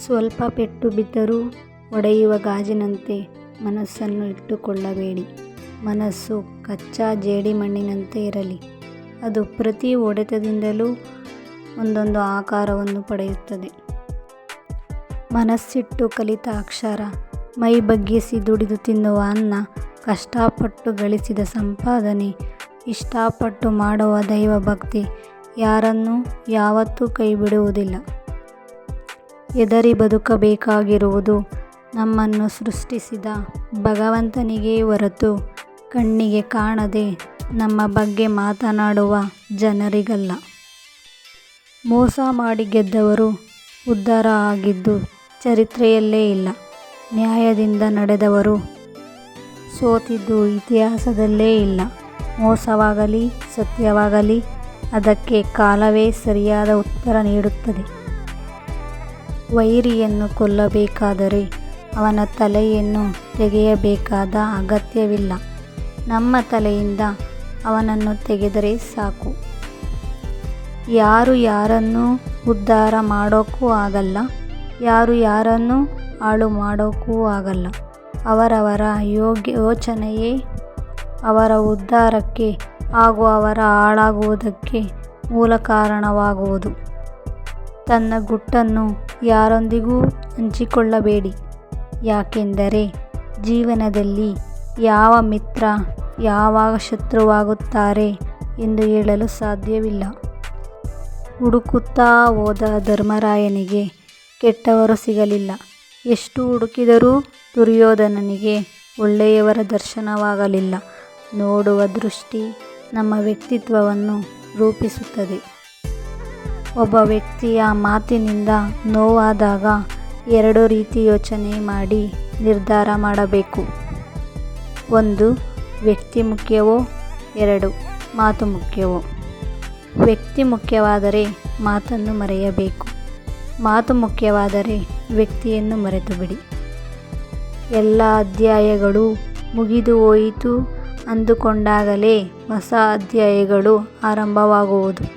ಸ್ವಲ್ಪ ಪೆಟ್ಟು ಬಿದ್ದರೂ ಒಡೆಯುವ ಗಾಜಿನಂತೆ ಮನಸ್ಸನ್ನು ಇಟ್ಟುಕೊಳ್ಳಬೇಡಿ. ಮನಸ್ಸು ಕಚ್ಚಾ ಜೇಡಿಮಣ್ಣಿನಂತೆ ಇರಲಿ. ಅದು ಪ್ರತಿ ಹೊಡೆತದಿಂದಲೂ ಒಂದೊಂದು ಆಕಾರವನ್ನು ಪಡೆಯುತ್ತದೆ. ಮನಸ್ಸಿಟ್ಟು ಕಲಿತ ಅಕ್ಷರ, ಮೈ ಬಗ್ಗಿಸಿ ದುಡಿದು ತಿನ್ನುವ ಅನ್ನ, ಕಷ್ಟಪಟ್ಟು ಗಳಿಸಿದ ಸಂಪಾದನೆ, ಇಷ್ಟಪಟ್ಟು ಮಾಡುವ ದೈವಭಕ್ತಿ ಯಾರನ್ನೂ ಯಾವತ್ತೂ ಕೈ ಬಿಡುವುದಿಲ್ಲ. ಹೆದರಿ ಬದುಕಬೇಕಾಗಿರುವುದು ನಮ್ಮನ್ನು ಸೃಷ್ಟಿಸಿದ ಭಗವಂತನಿಗೇ ಹೊರತು ಕಣ್ಣಿಗೆ ಕಾಣದೆ ನಮ್ಮ ಬಗ್ಗೆ ಮಾತನಾಡುವ ಜನರಿಗಲ್ಲ. ಮೋಸ ಮಾಡಿ ಗೆದ್ದವರು ಉದ್ಧಾರ ಆಗಿದ್ದು ಚರಿತ್ರೆಯಲ್ಲೇ ಇಲ್ಲ. ನ್ಯಾಯದಿಂದ ನಡೆದವರು ಸೋತಿದ್ದು ಇತಿಹಾಸದಲ್ಲೇ ಇಲ್ಲ. ಮೋಸವಾಗಲಿ ಸತ್ಯವಾಗಲಿ ಅದಕ್ಕೆ ಕಾಲವೇ ಸರಿಯಾದ ಉತ್ತರ ನೀಡುತ್ತದೆ. ವೈರಿಯನ್ನು ಕೊಲ್ಲಬೇಕಾದರೆ ಅವನ ತಲೆಯನ್ನು ತೆಗೆಯಬೇಕಾದ ಅಗತ್ಯವಿಲ್ಲ. ನಮ್ಮ ತಲೆಯಿಂದ ಅವನನ್ನು ತೆಗೆದರೆ ಸಾಕು. ಯಾರು ಯಾರನ್ನೂ ಉದ್ಧಾರ ಮಾಡೋಕ್ಕೂ ಆಗಲ್ಲ, ಯಾರು ಯಾರನ್ನೂ ಹಾಳು ಮಾಡೋಕ್ಕೂ ಆಗಲ್ಲ. ಅವರವರ ಯೋಚನೆಯೇ ಅವರ ಉದ್ಧಾರಕ್ಕೆ ಹಾಗೂ ಅವರ ಹಾಳಾಗುವುದಕ್ಕೆ ಮೂಲ ಕಾರಣವಾಗುವುದು. ತನ್ನ ಗುಟ್ಟನ್ನು ಯಾರೊಂದಿಗೂ ಹಂಚಿಕೊಳ್ಳಬೇಡಿ. ಯಾಕೆಂದರೆ ಜೀವನದಲ್ಲಿ ಯಾವ ಮಿತ್ರ ಯಾವಾಗ ಶತ್ರುವಾಗುತ್ತಾರೆ ಎಂದು ಹೇಳಲು ಸಾಧ್ಯವಿಲ್ಲ. ಹುಡುಕುತ್ತಾ ಹೋದ ಧರ್ಮರಾಯನಿಗೆ ಕೆಟ್ಟವರು ಸಿಗಲಿಲ್ಲ. ಎಷ್ಟು ಹುಡುಕಿದರೂ ದುರ್ಯೋಧನನಿಗೆ ಒಳ್ಳೆಯವರ ದರ್ಶನವಾಗಲಿಲ್ಲ. ನೋಡುವ ದೃಷ್ಟಿ ನಮ್ಮ ವ್ಯಕ್ತಿತ್ವವನ್ನು ರೂಪಿಸುತ್ತದೆ. ಒಬ್ಬ ವ್ಯಕ್ತಿಯ ಮಾತಿನಿಂದ ನೋವಾದಾಗ ಎರಡು ರೀತಿ ಯೋಚನೆ ಮಾಡಿ ನಿರ್ಧಾರ ಮಾಡಬೇಕು. ಒಂದು, ವ್ಯಕ್ತಿ ಮುಖ್ಯವೋ, ಎರಡು, ಮಾತು ಮುಖ್ಯವೋ. ವ್ಯಕ್ತಿ ಮುಖ್ಯವಾದರೆ ಮಾತನ್ನು ಮರೆಯಬೇಕು. ಮಾತು ಮುಖ್ಯವಾದರೆ ವ್ಯಕ್ತಿಯನ್ನು ಮರೆತು ಬಿಡಿ. ಎಲ್ಲ ಅಧ್ಯಾಯಗಳು ಮುಗಿದು ಹೋಯಿತು ಅಂದುಕೊಂಡಾಗಲೇ ಹೊಸ ಅಧ್ಯಾಯಗಳು ಆರಂಭವಾಗುವುದು.